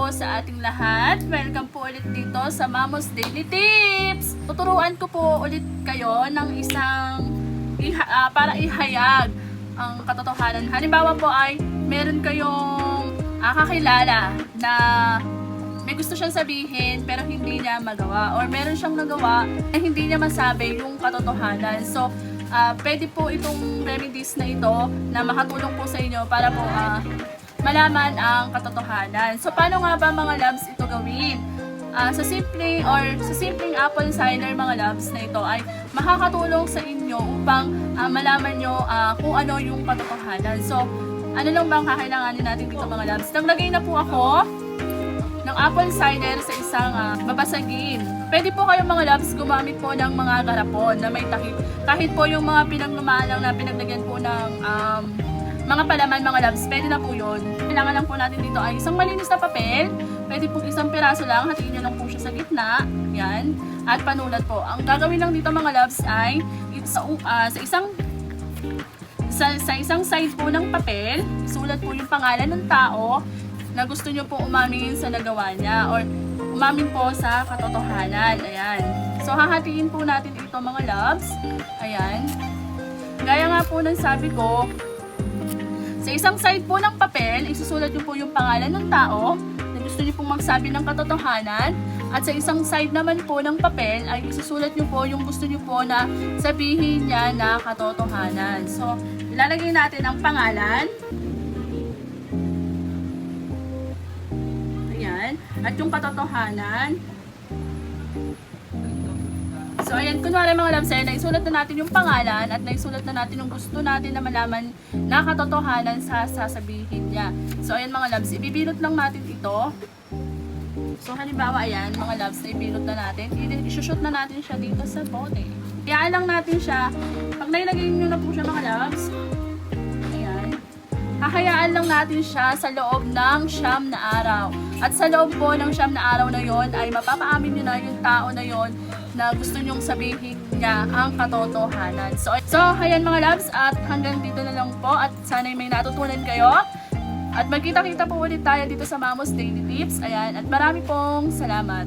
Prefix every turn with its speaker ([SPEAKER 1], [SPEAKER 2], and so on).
[SPEAKER 1] po sa ating lahat. Welcome po ulit dito sa Mamos Daily Tips. Tuturuan ko po ulit kayo ng isang para ihayag ang katotohanan. Halimbawa po ay meron kayong kakilala na may gusto siyang sabihin pero hindi niya magawa, or meron siyang nagawa na hindi niya masabi yung katotohanan. So, pwede po itong remedies na ito na makatulong po sa inyo para po malaman ang katotohanan. So, paano nga ba mga loves ito gawin? Sa simpleng apple cider mga loves na ito ay makakatulong sa inyo upang malaman nyo kung ano yung katotohanan. So, ano lang bang kakailanganin natin dito mga loves? Naglagay na po ako ng apple cider sa isang babasagin. Pwede po kayong mga loves gumamit po ng mga garapon na may takip. Kahit po yung mga pinaglumalang na pinaglagyan po ng mga palaman mga loves, pwede na po yun. Kailangan lang po natin dito ay isang malinis na papel. Pwede po isang piraso lang, hatiin nyo lang po siya sa gitna. Yan. At panulat po. Ang gagawin lang dito mga loves ay sa isang side po ng papel, isulat po yung pangalan ng tao na gusto nyo po umamin sa nagawa niya or umamin po sa katotohanan. Ayan. So, hahatiin po natin ito mga loves. Ayan. Gaya nga po ng sabi ko, sa isang side po ng papel, isusulat nyo po yung pangalan ng tao na gusto nyo pong magsabi ng katotohanan. At sa isang side naman po ng papel, ay isusulat nyo po yung gusto nyo po na sabihin niya na katotohanan. So, ilalagay natin ang pangalan. Ayan. At yung katotohanan. So, ayan, kunwari mga loves, naisulat na natin yung pangalan at naisulat na natin yung gusto natin na malaman na katotohanan sa sasabihin niya. So, ayan mga loves, ibibilot lang natin ito. So, halimbawa, ayan, mga loves, na ibilot na natin. I-shoot na natin siya dito sa bote. Iyaan lang natin siya. Pag nailagay nyo na po siya mga loves, ayan, hahayaan lang natin siya sa loob ng 9 na araw. At sa loob po ng 9 na araw na yon ay mapapaamin nyo na yung tao na yon na gusto nyong sabihin niya ang katotohanan. So, ayan mga loves, at hanggang dito na lang po at sana'y may natutunan kayo. At magkita-kita po ulit tayo dito sa Mamos Daily Tips. Ayan, at marami pong salamat.